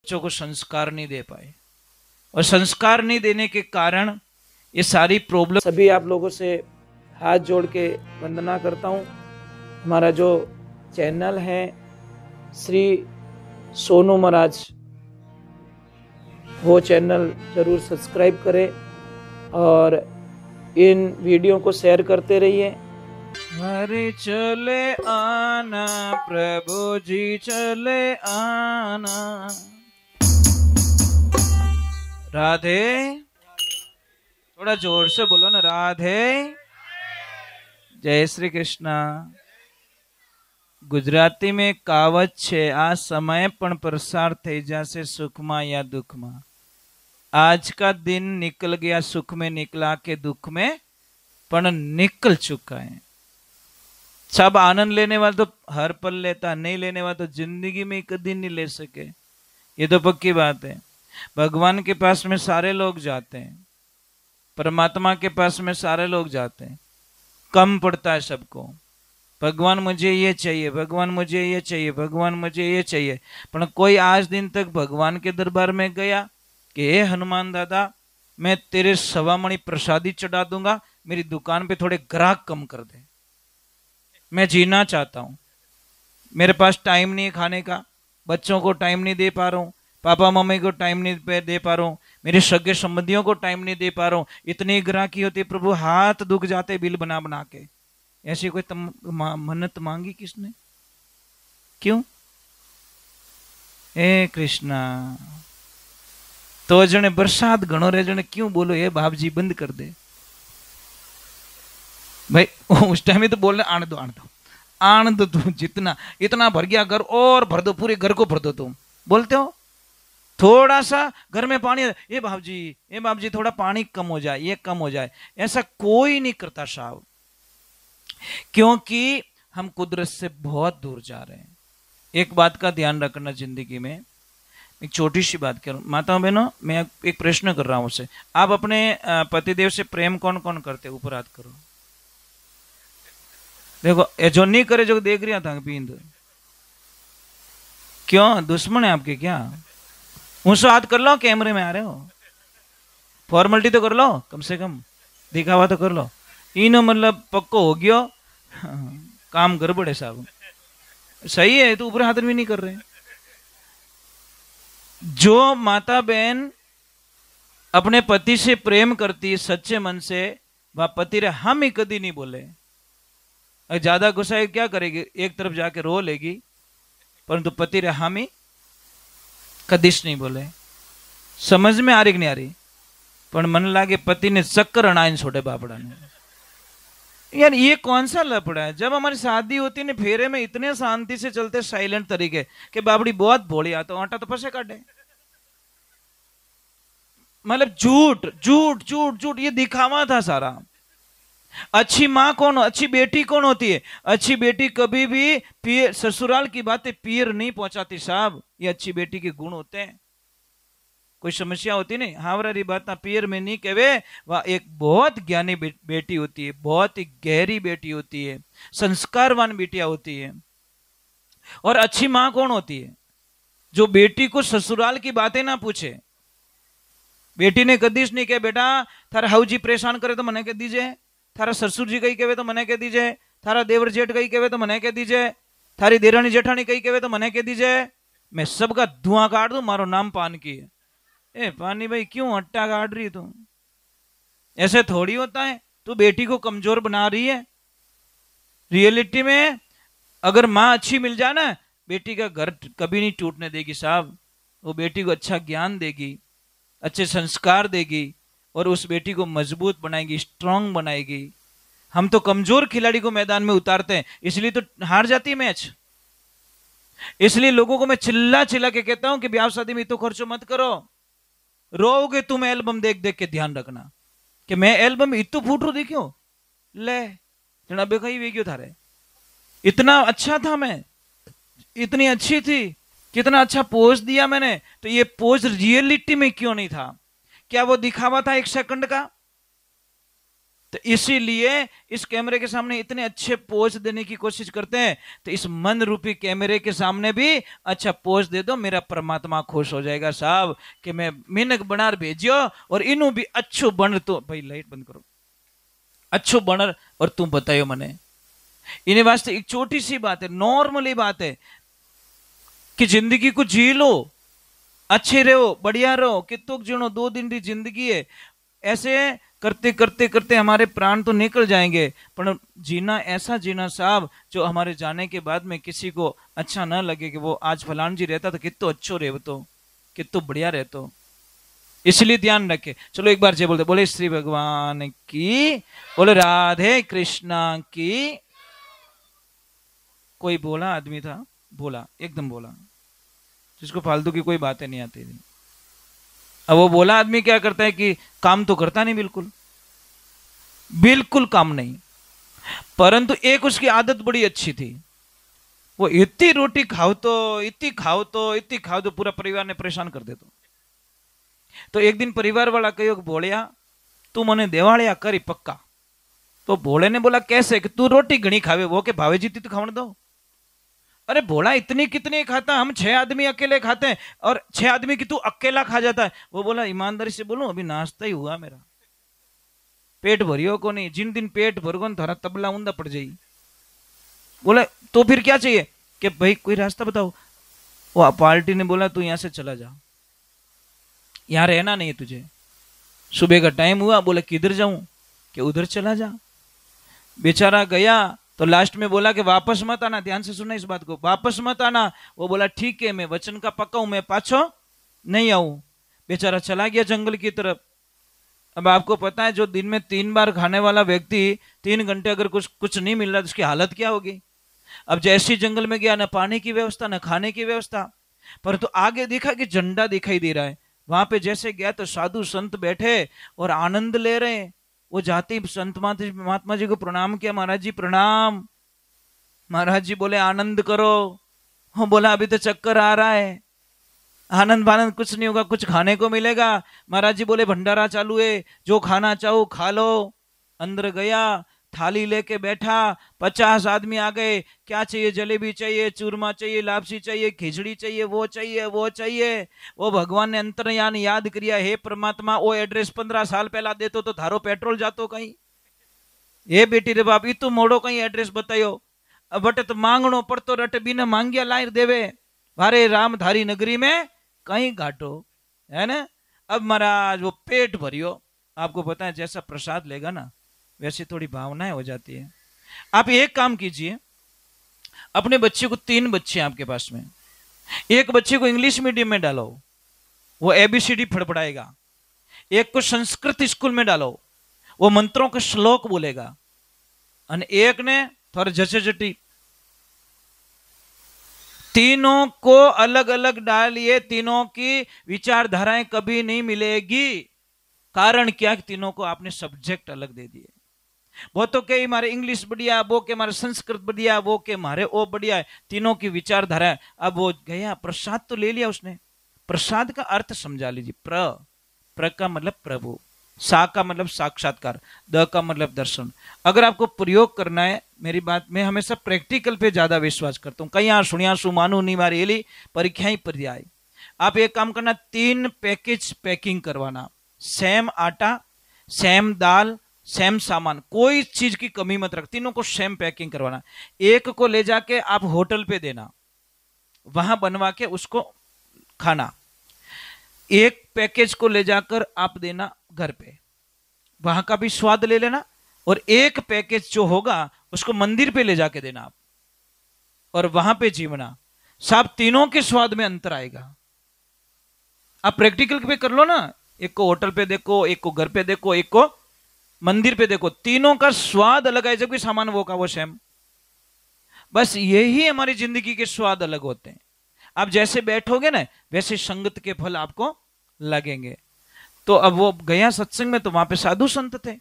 बच्चों को संस्कार नहीं दे पाए, और संस्कार नहीं देने के कारण ये सारी प्रॉब्लम। सभी आप लोगों से हाथ जोड़ के वंदना करता हूँ। हमारा जो चैनल है श्री सोनू महाराज, वो चैनल जरूर सब्सक्राइब करें और इन वीडियो को शेयर करते रहिए। हरे चले आना प्रभु जी चले आना। राधे, थोड़ा जोर से बोलो ना, राधे। जय श्री कृष्णा। गुजराती में कहावत छे, आ समय पण प्रसार થઈ जासे सुखमा या दुखमा। आज का दिन निकल गया, सुख में निकला के दुख में पण निकल चुका है। सब आनंद लेने वाला तो हर पल लेता, नहीं लेने वाला तो जिंदगी में कभी नहीं ले सके। ये तो पक्की बात है। भगवान के पास में सारे लोग जाते हैं, परमात्मा के पास में सारे लोग जाते हैं, कम पड़ता है सबको। भगवान मुझे ये चाहिए, भगवान मुझे ये चाहिए, भगवान मुझे ये चाहिए। पर कोई आज दिन तक भगवान के दरबार में गया कि हे हनुमान दादा, मैं तेरे सवा मणि प्रसादी चढ़ा दूंगा, मेरी दुकान पे थोड़े ग्राहक कम कर दे, मैं जीना चाहता हूं, मेरे पास टाइम नहीं है खाने का, बच्चों को टाइम नहीं दे पा रहा हूं, पापा मम्मी को टाइम नहीं दे पा रहा हूं, मेरे सगे संबंधियों को टाइम नहीं दे पा रहा हूं। इतनी ग्राहकी होती है प्रभु, हाथ दुख जाते बिल बना बना के। ऐसी कोई मन्नत मांगी किसने? क्यों? हे कृष्णा, तो जने बरसात घणो रे जने क्यों बोलो हे बाप जी बंद कर दे भाई। उस टाइम में तो बोलने आने दो, आने दो, आने दो, तुम जितना इतना भर गया घर और भर दो, पूरे घर को भर दो। तुम बोलते हो थोड़ा सा घर में पानी, ये बाप जी थोड़ा पानी कम हो जाए, ये कम हो जाए। ऐसा कोई नहीं करता साहब, क्योंकि हम कुदरत से बहुत दूर जा रहे हैं। एक बात का ध्यान रखना जिंदगी में, एक छोटी सी बात करूं माताओं बहनों, मैं एक प्रश्न कर रहा हूं उसे, आप अपने पतिदेव से प्रेम कौन कौन करते? ऊपर हाथ करो। देखो ये जो नहीं करे, जो देख रहा था पींद, क्यों दुश्मन है आपके क्या? ऊंचो हाथ कर लो, कैमरे में आ रहे हो, फॉर्मेलिटी तो कर लो, कम से कम दिखावा तो कर लो। इनो मतलब पक्को हो गयो, काम गड़बड़ है साहब। सही है, तो ऊपर हाथ भी नहीं कर रहे। जो माता बहन अपने पति से प्रेम करती है सच्चे मन से, वह पति रे हम ही कभी नहीं बोले। ज्यादा गुस्सा क्या करेगी, एक तरफ जाके रो लेगी, परंतु पति रे हम ही कदीश नहीं बोले। समझ में आ रही कि नहीं आ रही? पर मन लागे पति ने चक्कर अनाइन छोड़े बापड़ा ने। यार ये कौन सा लफड़ा है? जब हमारी शादी होती है फेरे में इतने शांति से चलते साइलेंट तरीके के, बाबड़ी बहुत भोली तो आटा तो फंसे काटे। मतलब झूठ झूठ झूठ झूठ, ये दिखावा था सारा। अच्छी माँ कौन, अच्छी बेटी कौन होती है? अच्छी बेटी कभी भी पियर, ससुराल की बातें पियर नहीं पहुंचाती साहब। ये अच्छी बेटी के गुण होते हैं। कोई समस्या होती नहीं, हावरारी बात ना पियर में नहीं कहवे। वह एक बहुत ज्ञानी बेटी होती है, बहुत ही गहरी बेटी होती है, संस्कारवान बेटियां होती है। और अच्छी माँ कौन होती है? जो बेटी को ससुराल की बातें ना पूछे। बेटी ने कदीश नहीं कहे बेटा थारा हाउ जी परेशान करे तो मने कह दीजिए, थारा ससुर जी कही कहे तो मने कह दीजिए, थारा देवर जेठ कही कहे तो मने कह दीजिए, थारी देरानी जेठानी कही कहे तो मने कह दीजिए। मैं सबका धुआं काट दूं, मारो नाम पान की है। ए पानी भाई क्यों अट्टा काट रही तुम? ऐसे थोड़ी होता है। तू बेटी को कमजोर बना रही है। रियलिटी में अगर माँ अच्छी मिल जाए ना, बेटी का घर कभी नहीं टूटने देगी साहब। वो बेटी को अच्छा ज्ञान देगी, अच्छे संस्कार देगी, और उस बेटी को मजबूत बनाएगी, स्ट्रांग बनाएगी। हम तो कमजोर खिलाड़ी को मैदान में उतारते हैं, इसलिए तो हार जाती है मैच। इसलिए लोगों को मैं चिल्ला चिल्ला के कहता हूं कि ब्याह शादी में तो खर्चो मत करो। रोओगे तुम एल्बम देख देख के, ध्यान रखना कि मैं एल्बम इतु फूट रू देखियो ले जना बेखाई वे क्यों थारे, इतना अच्छा था मैं, इतनी अच्छी थी, कितना अच्छा पोज दिया मैंने, तो ये पोज रियलिटी में क्यों नहीं था? क्या वो दिखावा था एक सेकंड का? तो तो इसीलिए इस कैमरे के सामने इतने अच्छे पोज देने की कोशिश करते हैं। तो इस मन रूपी कैमरे के सामने भी अच्छा पोज दे दो, मेरा परमात्मा खुश हो जाएगा साहब कि मैं मिनक बनार भेजियो और इनू भी अच्छो बन। तो भाई लाइट बंद करो, अच्छो बनर और तुम बतायो मने। इन्हें वास्ते एक छोटी सी बात है, नॉर्मली बात है कि जिंदगी को जी लो, अच्छे रहो, बढ़िया रहो, कितोक जीनो, 2 दिन की जिंदगी है। ऐसे करते करते करते हमारे प्राण तो निकल जाएंगे, पर जीना ऐसा जीना साहब जो हमारे जाने के बाद में किसी को अच्छा ना लगे कि वो आज फलान जी रहता तो कितो अच्छो रहे, तो कितो बढ़िया रहतो। इसलिए ध्यान रखे। चलो एक बार जय बोलते, बोले श्री भगवान की, बोले राधे कृष्णा की। कोई बोला आदमी था, बोला एकदम बोला, जिसको फालतू की कोई बातें नहीं आती थी। अब वो बोला आदमी क्या करता है कि काम तो करता नहीं, बिल्कुल बिल्कुल काम नहीं, परंतु एक उसकी आदत बड़ी अच्छी थी, वो इतनी रोटी खाओ तो इतनी खाओ तो इतनी खाओ तो पूरा परिवार ने परेशान कर दे। तो एक दिन परिवार वाला कहो भोलिया तू मने देवालिया करी पक्का। तो भोले ने बोला कैसे, कि तू रोटी घनी खावे, वो के भावे जीती तो खावन दो। अरे भोला इतनी कितनी खाता, हम 6 आदमी अकेले खाते हैं और 6 आदमी की तू अकेला खा जाता है। वो बोला ईमानदारी से बोलूं अभी नाश्ता ही हुआ मेरा, पेट भरियो को नहीं, जिन दिन पेट भरगो थारा तबला ऊंधा पड़ जाई। बोला तो फिर क्या चाहिए, कि भाई कोई रास्ता बताओ। वो पार्टी ने बोला तू यहां से चला जा, यहां रहना नहीं है तुझे, सुबह का टाइम हुआ, बोला किधर जाऊं, कि उधर चला जा। बेचारा गया तो लास्ट में बोला कि वापस मत आना, ध्यान से सुनना इस बात को, वापस मत आना। वो बोला ठीक है, मैं वचन का पक्का हूं, मैं पाछो नहीं आऊं। बेचारा चला गया जंगल की तरफ। अब आपको पता है जो दिन में 3 बार खाने वाला व्यक्ति 3 घंटे अगर कुछ नहीं मिल रहा तो उसकी हालत क्या होगी। अब जैसे जंगल में गया, न पानी की व्यवस्था न खाने की व्यवस्था, परंतु आगे देखा कि झंडा दिखाई दे रहा है। वहां पे जैसे गया तो साधु संत बैठे और आनंद ले रहे हैं। वो जाते ही संत महात्मा जी को प्रणाम किया, महाराज जी प्रणाम। महाराज जी बोले आनंद करो। वो बोला अभी तो चक्कर आ रहा है, आनंद बानंद कुछ नहीं होगा, कुछ खाने को मिलेगा। महाराज जी बोले भंडारा चालू है, जो खाना चाहो खा लो। अंदर गया, थाली लेके बैठा, 50 आदमी आ गए। क्या चाहिए, जलेबी चाहिए, चूरमा चाहिए, लापसी चाहिए, खिचड़ी चाहिए, वो चाहिए वो चाहिए। वो भगवान ने अंतर्यान याद किया, हे परमात्मा वो एड्रेस 15 साल पहला देतो तो थारो पेट्रोल जातो कहीं। ये बेटी रे बाप तू मोड़ो कहीं एड्रेस बतायो, बट तो मांगनो पड़तो, रट बिना मांगिया लायर देवे। भारे राम धारी नगरी में कहीं घाटो, है ना। अब महाराज वो पेट भरियो, आपको पता है जैसा प्रसाद लेगा ना वैसे थोड़ी भावनाएं हो जाती है। आप एक काम कीजिए, अपने बच्चे को, 3 बच्चे आपके पास में, एक बच्चे को इंग्लिश मीडियम में डालो, वो ABCD फड़फड़ाएगा। एक को संस्कृत स्कूल में डालो, वो मंत्रों का श्लोक बोलेगा। और एक ने थोड़ा झचझटी। तीनों को अलग अलग डालिए, तीनों की विचारधाराएं कभी नहीं मिलेगी। कारण क्या, तीनों को आपने सब्जेक्ट अलग दे दिए। वो तो कहे हमारे इंग्लिश बढ़िया, वो के हमारे संस्कृत बढ़िया, वो के हमारे वो बढ़िया है, तीनों की विचारधारा। अब वो गया, प्रसाद तो ले लिया उसने। प्रसाद का अर्थ समझा लीजिए। प्र का मतलब प्रभु, सा का मतलब साक्षात्कार, द का मतलब दर्शन। अगर आपको प्रयोग करना है, मेरी बात में हमेशा प्रैक्टिकल पे ज्यादा विश्वास करता हूं। कहीं सुनिया सु मानू नहीं मारी एली परीक्षा ही पर्याय। आप एक काम करना, 3 पैकेज पैकिंग करवाना, सेम आटा, सेम दाल, सेम सामान, कोई चीज की कमी मत रख, तीनों को सेम पैकिंग करवाना। एक को ले जाके आप होटल पे देना, वहां बनवा के उसको खाना। एक पैकेज को ले जाकर आप देना घर पे, वहां का भी स्वाद ले लेना। और एक पैकेज जो होगा उसको मंदिर पे ले जाके देना आप, और वहां पे जीवना। सब तीनों के स्वाद में अंतर आएगा। आप प्रैक्टिकल पे कर लो ना, एक को होटल पे देखो, एक को घर पे देखो, एक को मंदिर पे देखो, तीनों का स्वाद अलग है, जबकि सामान वो का वो सेम। बस यही हमारी जिंदगी के स्वाद अलग होते हैं। आप जैसे बैठोगे ना वैसे संगत के फल आपको लगेंगे। तो अब वो गया सत्संग में, तो वहां पे साधु संत थे,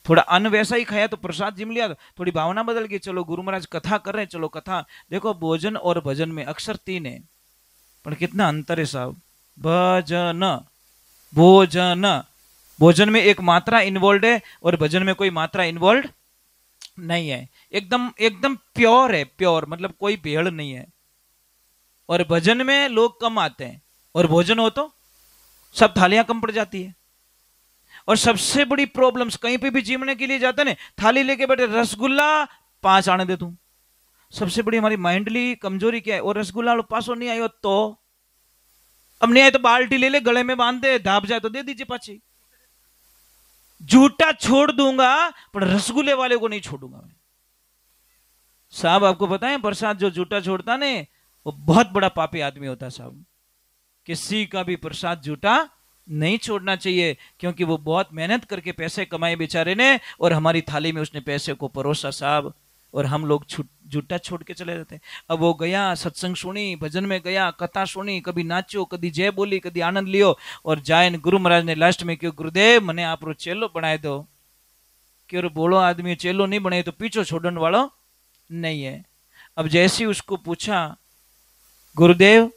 थोड़ा अन्न वैसा ही खाया तो प्रसाद जिम लिया, तो थोड़ी भावना बदल गई। चलो गुरु महाराज कथा कर रहे हैं, चलो कथा देखो। भोजन और भजन में अक्षर 3 है, पर कितना अंतर है साहब। भजन, भोजन, भोजन में एक मात्रा इन्वॉल्व है और भजन में कोई मात्रा इन्वॉल्व नहीं है। एकदम एकदम प्योर है, प्योर मतलब कोई भेड़ नहीं है। और भजन में लोग कम आते हैं और भोजन हो तो सब थालियां कम पड़ जाती है। और सबसे बड़ी प्रॉब्लम्स कहीं पे भी जीवने के लिए जाते ना, थाली लेके बैठे, रसगुल्ला 5 आने दे तू। सबसे बड़ी हमारी माइंडली कमजोरी क्या है? और रसगुल्ला पासो नहीं आयो तो, अब नहीं आए तो बाल्टी ले ले, गले में बांध दे, दाब जाए तो दे दीजिए पाची। जूठा छोड़ दूंगा पर रसगुल्ले वाले को नहीं छोड़ूंगा मैं। साहब आपको पता है प्रसाद जो जूठा छोड़ता ने वो बहुत बड़ा पापी आदमी होता है साहब। किसी का भी प्रसाद जूठा नहीं छोड़ना चाहिए, क्योंकि वो बहुत मेहनत करके पैसे कमाए बेचारे ने और हमारी थाली में उसने पैसे को परोसा साहब, और हम लोग जूठा छोड़ के चले जाते हैं। अब वो गया, सत्संग सुनी, भजन में गया, कथा सुनी, कभी नाचो, कभी जय बोली, कभी आनंद लियो, और जाए गुरु महाराज ने लास्ट में क्यों गुरुदेव मने आप रो चेलो बनाए दो। क्यों बोलो आदमी चेलो नहीं बनाए तो पीछो छोड़ने वालों नहीं है। अब जैसे उसको पूछा गुरुदेव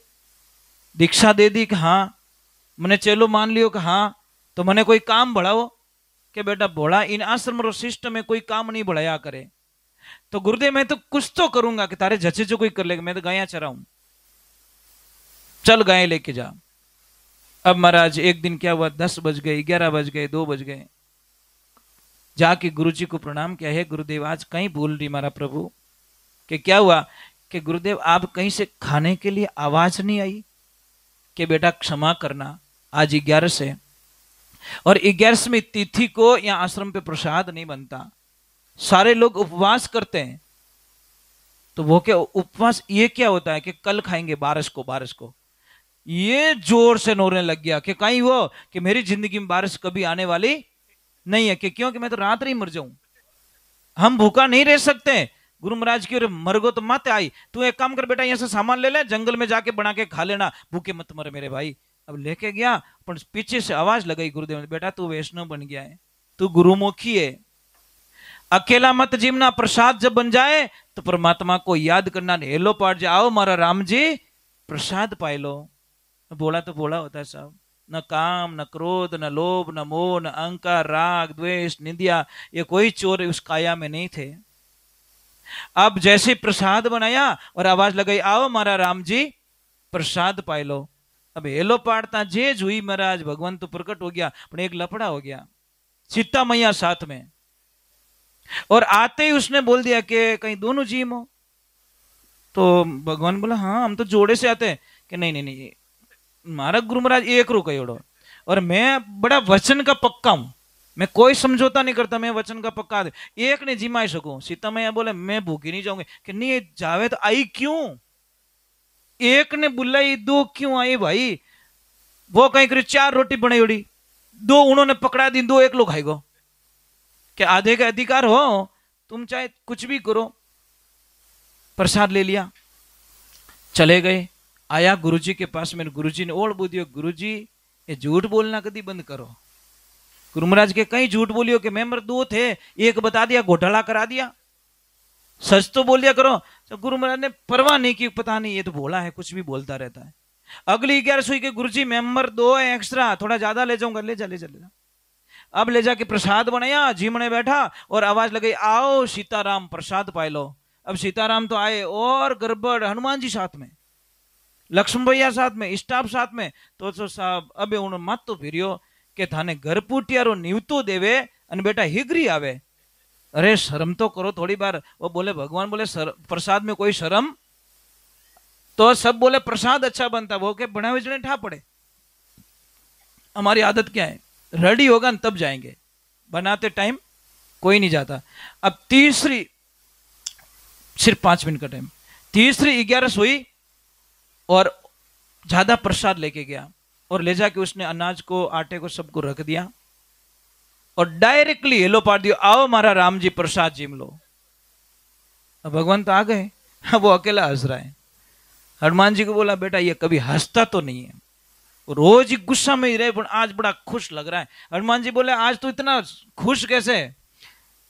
दीक्षा दे दी कि हाँ, मैंने चेलो मान लियो कि हाँ, तो मैंने कोई काम बढ़ाओ कि बेटा बोला इन आश्रम रो सिस्टम में कोई काम नहीं बढ़ाया करे। तो गुरुदेव मैं तो कुछ तो करूंगा कि तारे जचे जो कोई कर लेगा, मैं तो गाया चराऊं, चल गाय लेके जा। अब महाराज एक दिन क्या हुआ, 10 बज गए, 11 बज गए, 2 बज गए, जाके गुरुजी को प्रणाम किया, है गुरुदेव आज कहीं भूल रही हमारा प्रभु। कि क्या हुआ? कि गुरुदेव आप कहीं से खाने के लिए आवाज नहीं आई कि बेटा क्षमा करना, आज 11 से, और 11वीं तिथि को यहाँ आश्रम पे प्रसाद नहीं बनता, सारे लोग उपवास करते हैं। तो वो क्या उपवास, ये क्या होता है कि कल खाएंगे 12 को। ये जोर से रोने लग गया कि कहीं वो कि मेरी जिंदगी में बारिश कभी आने वाली नहीं है, कि क्योंकि मैं तो रात ही मर जाऊं, हम भूखा नहीं रह सकते। गुरु महाराज की मरगो तो मत आई, तू एक काम कर बेटा यहाँ से सामान ले ले, जंगल में जाके बना के खा लेना, भूखे मत मर मेरे भाई। अब लेके गया, पर पीछे से आवाज लगाई गुरुदेव ने, बेटा तू वैष्णव बन गया है, तू गुरुमुखी है, अकेला मत जीवना, प्रसाद जब बन जाए तो परमात्मा को याद करना, हेलो पाठ जाओ मारा राम जी प्रसाद पाए लो। बोला तो बोला होता है साहब, न काम न क्रोध न लोभ न मोह न अहंकार राग द्वेष निंदिया, ये कोई चोर उस काया में नहीं थे। अब जैसे प्रसाद बनाया और आवाज लगाई आओ मारा राम जी प्रसाद पाए लो। अब हेलो पाड़ता जे जुई महाराज भगवान तो प्रकट हो गया, पर एक लफड़ा हो गया, सीता मैया साथ में, और आते ही उसने बोल दिया कि कहीं दोनों जीम हो। तो भगवान बोला हाँ हम तो जोड़े से आते हैं, कि नहीं नहीं नहीं मारा गुरु महाराज एक रो कयोड़ो, और मैं बड़ा वचन का पक्का हूं, मैं कोई समझौता नहीं करता, मैं वचन का पक्का एक ने जिमाई सकूं। सीता मैया बोले मैं भूखी नहीं जाऊंगी, कि नहीं जावे तो आई क्यों, एक ने बुलाई 2 क्यों आई भाई, वो कहीं करीब 4 रोटी बनाई उड़ी, 2 उन्होंने पकड़ा दी, 2 एक लोग खाएगो, कि आधे का अधिकार हो, तुम चाहे कुछ भी करो। प्रसाद ले लिया, चले गए, आया गुरुजी के पास, मेरे गुरुजी ने ओढ़ बुदियो, गुरुजी ये झूठ बोलना कभी बंद करो। गुरु महाराज के कहीं झूठ बोलियो कि मेंबर 2 थे, एक बता दिया घोटाला करा दिया, सच तो बोल दिया करो। तो गुरु महाराज ने परवाह नहीं की, पता नहीं ये तो भोला है कुछ भी बोलता रहता है। अगली 11 के गुरुजी मेंबर 2 है एक्स्ट्रा, थोड़ा ज्यादा ले जाऊंगा, ले जा ले जा ले जा। अब ले जाके प्रसाद बनाया, जीमने बैठा और आवाज लगाई आओ सीताराम प्रसाद पाए लो। अब सीताराम तो आए और गड़बड़, हनुमान जी साथ में, लक्ष्मण भैया साथ में, स्टाफ साथ में। तो साहब अब उन्होंने मत तो फिरियो के थाने घर पूटियारो नीवतो देवे अन बेटा हिगरी आवे, अरे शर्म तो करो थोड़ी बार। वो बोले भगवान बोले प्रसाद में कोई शर्म, तो सब बोले प्रसाद अच्छा बनता, वो के बनावे जने ठा पड़े। हमारी आदत क्या है, रेडी होगा न तब जाएंगे, बनाते टाइम कोई नहीं जाता। अब तीसरी सिर्फ 5 मिनट का टाइम, तीसरी 11 हुई और ज्यादा प्रसाद लेके गया और ले जाके उसने अनाज को आटे को सबको रख दिया और डायरेक्टली हेलो पाड़ दिया आओ मारा राम जी प्रसाद जिम लो। अब भगवान तो आ गए, वो अकेला हंस रहा है। हनुमान जी को बोला बेटा ये कभी हंसता तो नहीं है, रोज ही गुस्सा में ही रहे, पर आज बड़ा खुश लग रहा है। हनुमान जी बोले आज तो इतना खुश कैसे,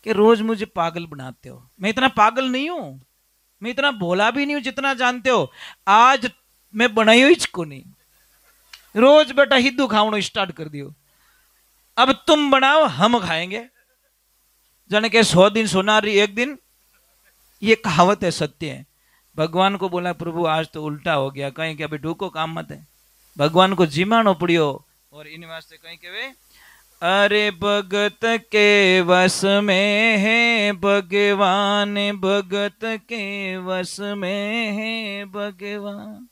कि रोज मुझे पागल बनाते हो, मैं इतना पागल नहीं हूं, मैं इतना भोला भी नहीं हूं जितना जानते हो, आज मैं बनाई हुई को नहीं, रोज बेटा हिंदू खावनो स्टार्ट कर दियो। अब तुम बनाओ हम खाएंगे। जाने के 100 दिन सोनारी 1 दिन, ये कहावत है, सत्य है। भगवान को बोला प्रभु आज तो उल्टा हो गया, कहीं के अभी ढूको काम मत है, भगवान को जिमानो पड़ियो। और इन वास्ते कहीं के वे अरे भगत के वश में है भगवान, भगत के वश में है भगवान।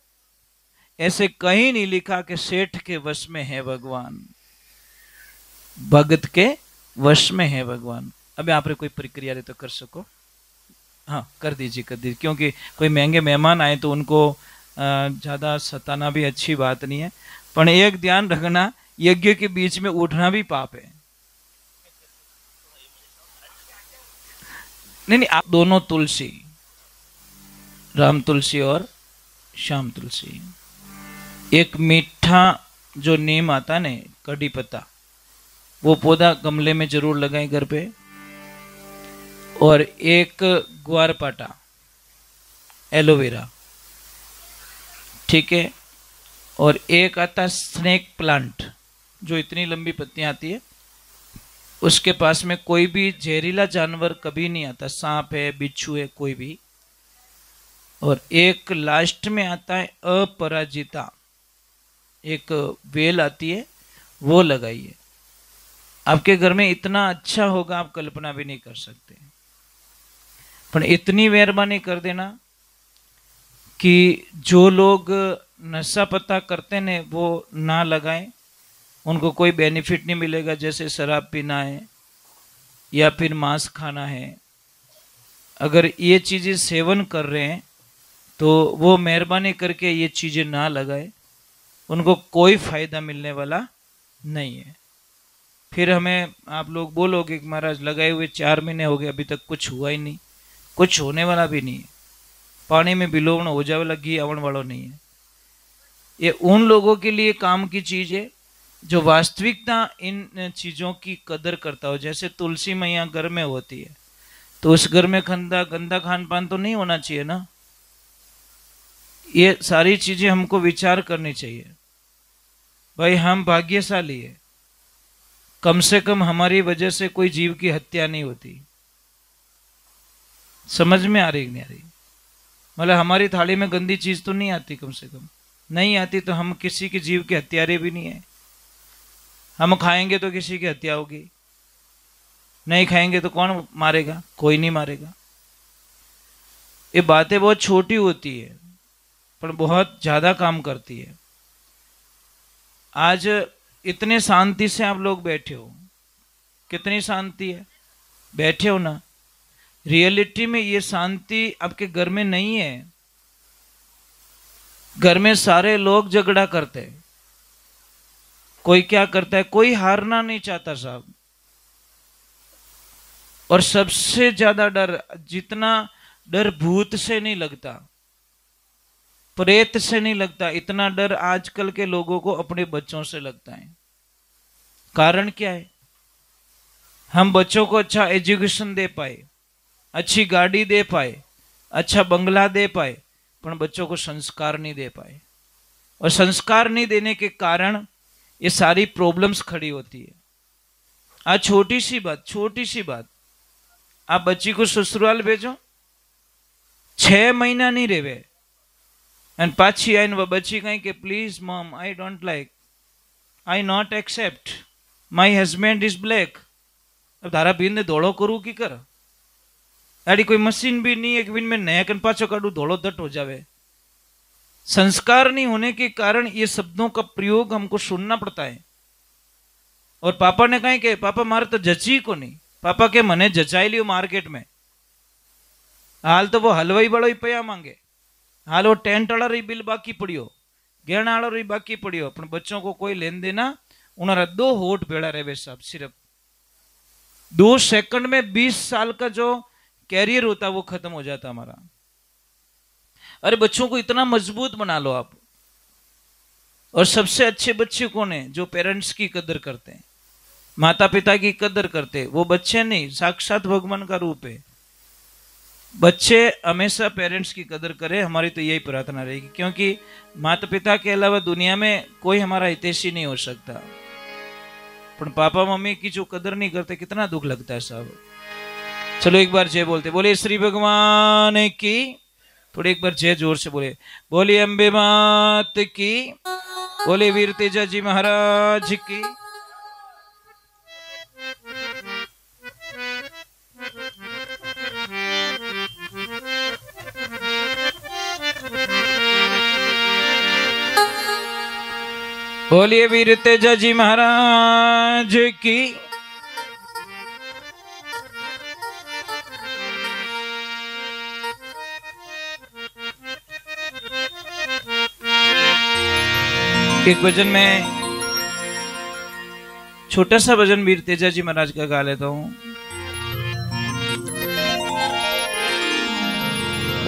ऐसे कहीं नहीं लिखा कि सेठ के वश में है भगवान, भगत के वश में है भगवान। अभी आप कोई प्रक्रिया रे तो कर सको, हाँ कर दीजिए कर दीजिए, क्योंकि कोई महंगे मेहमान आए तो उनको ज़्यादा सताना भी अच्छी बात नहीं है। पर एक ध्यान रखना, यज्ञ के बीच में उठना भी पाप है। नहीं, आप दोनों तुलसी, राम तुलसी और श्याम तुलसी, एक मीठा जो नीम आता है ना, कड़ी पत्ता, वो पौधा गमले में जरूर लगाएं घर पे। और एक ग्वारपाटा एलोवेरा, ठीक है। और एक आता स्नेक प्लांट, जो इतनी लंबी पत्तियां आती है, उसके पास में कोई भी जहरीला जानवर कभी नहीं आता, सांप है बिच्छू है कोई भी। और एक लास्ट में आता है अपराजिता, एक वेल आती है, वो लगाइए। आपके घर में इतना अच्छा होगा आप कल्पना भी नहीं कर सकते। पर इतनी मेहरबानी कर देना कि जो लोग नशा पता करते ने वो ना लगाएं, उनको कोई बेनिफिट नहीं मिलेगा। जैसे शराब पीना है या फिर मांस खाना है, अगर ये चीज़ें सेवन कर रहे हैं तो वो मेहरबानी करके ये चीज़ें ना लगाए, उनको कोई फायदा मिलने वाला नहीं है। फिर हमें आप लोग बोलोगे कि महाराज लगाए हुए 4 महीने हो गए अभी तक कुछ हुआ ही नहीं, कुछ होने वाला भी नहीं है। पानी में बिलोवण हो जाए वाला घी आवण वाला नहीं है। ये उन लोगों के लिए काम की चीज है जो वास्तविकता इन चीजों की कदर करता हो। जैसे तुलसी मैया घर में होती है तो उस घर में गंदा खान पान तो नहीं होना चाहिए ना। ये सारी चीजें हमको विचार करनी चाहिए। भाई हम भाग्यशाली है, कम से कम हमारी वजह से कोई जीव की हत्या नहीं होती। समझ में आ रही नहीं आ रही? मतलब हमारी थाली में गंदी चीज तो नहीं आती, कम से कम नहीं आती तो हम किसी के जीव के हत्यारे भी नहीं है। हम खाएंगे तो किसी की हत्या होगी, नहीं खाएंगे तो कौन मारेगा? कोई नहीं मारेगा। ये बातें बहुत छोटी होती है पर बहुत ज्यादा काम करती है। आज इतने शांति से आप लोग बैठे हो, कितनी शांति है, बैठे हो ना। रियलिटी में ये शांति आपके घर में नहीं है। घर में सारे लोग झगड़ा करते हैं। कोई क्या करता है, कोई हारना नहीं चाहता साहब। और सबसे ज्यादा डर, जितना डर भूत से नहीं लगता, प्रेत से नहीं लगता, इतना डर आजकल के लोगों को अपने बच्चों से लगता है। कारण क्या है? हम बच्चों को अच्छा एजुकेशन दे पाए, अच्छी गाड़ी दे पाए, अच्छा बंगला दे पाए, पर बच्चों को संस्कार नहीं दे पाए। और संस्कार नहीं देने के कारण ये सारी प्रॉब्लम्स खड़ी होती है। आज छोटी सी बात, आप बच्ची को ससुराल भेजो, 6 महीना नहीं रेवे, एंड पाछी आईने वो बच्ची कहीं के please mom I don't like, I not accept, my husband is black. अब धारा बीन ने धोड़ो करू की कर, अड़ी कोई मशीन भी नहीं है कि मैं नया कन पाछो काटू धोड़ो दट हो जावे। संस्कार नहीं होने के कारण ये शब्दों का प्रयोग हमको सुनना पड़ता है। और पापा ने कहा कि पापा मारे तो जची को नहीं, पापा के मने जचाई लियो मार्केट में। हाल तो वो हलवाई बड़ो ही पया मांगे, हाल वो टेंट वाला रही बिल बाकी पड़ियो, गहना वाला रही बाकी पड़ियो, अपन बच्चों को कोई लेन देना उन्हें 2 होठ भेड़ा रहे साहब। सिर्फ 2 सेकंड में 20 साल का जो कैरियर होता वो खत्म हो जाता हमारा। अरे बच्चों को इतना मजबूत बना लो आप। और सबसे अच्छे बच्चे कौन है? जो पेरेंट्स की कदर करते हैं, माता पिता की कदर करते हैं। वो बच्चे नहीं, साक्षात भगवान का रूप है। बच्चे हमेशा पेरेंट्स की कदर करें, हमारी तो यही प्रार्थना रहेगी। क्योंकि माता पिता के अलावा दुनिया में कोई हमारा हितैषी नहीं हो सकता। पर पापा मम्मी की जो कदर नहीं करते कितना दुख लगता है साहब। चलो एक बार जय बोलते, बोले श्री भगवान की, थोड़े एक बार जय जोर से बोले, बोले अम्बे मात की, बोले वीर तेजा जी महाराज की। बोलिए वीर तेजा जी महाराज की। एक भजन में, छोटा सा भजन वीर तेजा जी महाराज का गा लेता हूं।